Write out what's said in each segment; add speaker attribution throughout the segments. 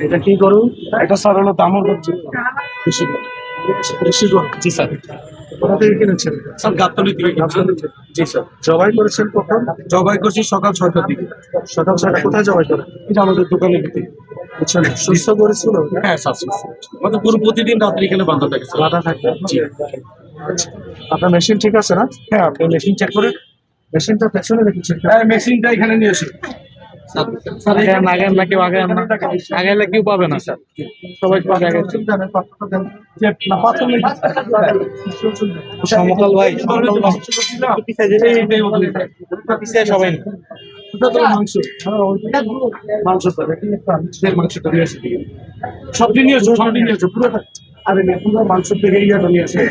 Speaker 1: এটা কি গরু?
Speaker 2: এটা স্যার হলো দামর হচ্ছে
Speaker 1: দেশি গরু।
Speaker 2: জি স্যার।
Speaker 1: কোথা থেকে কিনেছেন?
Speaker 2: স্যার গাবতলি থেকে কিনছি। জি স্যার।
Speaker 1: জবাই করেছেন কখন?
Speaker 2: জবাই করছি সকাল 6টার দিকে।
Speaker 1: সকাল 6টা। কোথায় জবাই করেন?
Speaker 2: এটা আমাদের দোকানে বিক্রি।
Speaker 1: বুঝছেন, সুস্থ করেছিল?
Speaker 2: হ্যাঁ স্যার সুস্থ। আমাদের গরু প্রতিদিন রাত্রে এখানে বাঁধা থাকে স্যার।
Speaker 1: বাধা থাকবে।
Speaker 2: জি।
Speaker 1: আচ্ছা। আপনার মেশিন ঠিক আছে না?
Speaker 2: হ্যাঁ আপনি মেশিন চেক করে।
Speaker 1: মেশিনটা পেছনে রেখেছেন।
Speaker 2: হ্যাঁ মেশিনটা এখানে নিয়ে এসে স্যার
Speaker 3: আগের না কেউ আগে না আগে এলে কেউ পাবে না স্যার, সবাই পাবে আগে।
Speaker 2: পাথর নেই
Speaker 3: সমকাল ভাই, পিছিয়ে সবাই না।
Speaker 1: মাংস।
Speaker 2: মাংস স্যার এখানে মাংসটা নিয়ে এসে সবটি নিয়ে এসো সবটি নিয়ে এসো পুরোটা।
Speaker 1: আরে পুরো মাংস থেকে ইয়েটা নিয়ে আসে।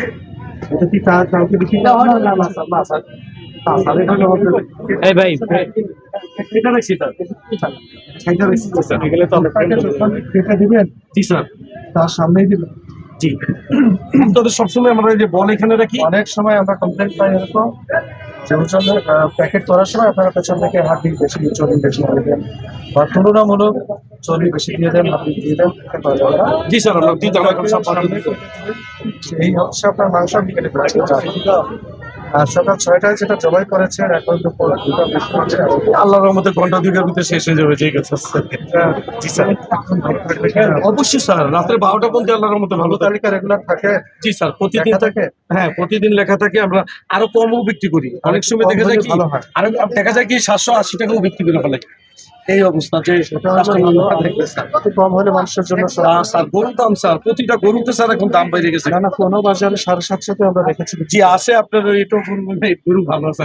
Speaker 1: এটা কি কাউকে বিক্রি করা হয়? না না স্যার, না স্যার। না স্যার, এখানে আমাদের
Speaker 3: এই ভাই
Speaker 2: এটা রাখছি স্যার।
Speaker 1: সেইটা রেখেছি স্যার।
Speaker 2: এগুলো তো
Speaker 1: এটা দিবেন?
Speaker 2: জি স্যার।
Speaker 1: তার সামনেই দিবেন।
Speaker 2: জি তোদের সবসময় আমরা এই যে বল এখানে রাখি।
Speaker 1: অনেক সময় আমরা কমপ্লেন পাই এরকম যে ওজনে প্যাকেট করার সময় আপনারা পেছন থেকে হাড্ডি বেশি চর্বি বেশি দিয়ে দেন বা তুলনামূলক চর্বি বেশি দিয়ে দেন, হাড্ডি দিয়ে দেন, এটা করা যাবে না।
Speaker 2: জি স্যার আমরা দিতে আমরা এখন সব বানানো দিতে।
Speaker 1: এই হচ্ছে আপনার মাংস বিকেলে করেছে। আর সকাল 6টায় যেটা জবাই করেছেন এখন দুপুর 2টা 20 বাজে।
Speaker 2: আল্লাহর রহমতে ঘন্টা দুইটার ভিতরে শেষ হয়ে যাবে। ঠিক আছে স্যার। জি স্যার। অবশ্যই স্যার রাত্রে 12টা পর্যন্ত আল্লাহর রহমতে ভালো থাকে।
Speaker 1: তালিকা রেগুলার থাকে?
Speaker 2: জি স্যার প্রতিদিন
Speaker 1: লেখা থাকে?
Speaker 2: হ্যাঁ প্রতিদিন লেখা থাকে। আমরা আরো কমও বিক্রি করি। অনেক সময় দেখা যায় কি
Speaker 1: ভালো হয়।
Speaker 2: আরো দেখা যায় কি 780 টাকাও বিক্রি করে ফেলে। এই অবস্থা যে
Speaker 1: সেটা হলো ভালো থাকবে স্যার। একটু কম হলে মানুষের জন্য
Speaker 2: স্যার গরুর দাম স্যার প্রতিটা গরুতে স্যার এখন দাম বেড়ে গেছে।
Speaker 1: না না, কোনো বাজারে 750 আমরা দেখেছি।
Speaker 2: জি আছে আপনার এটা গরু ভালো স্যার।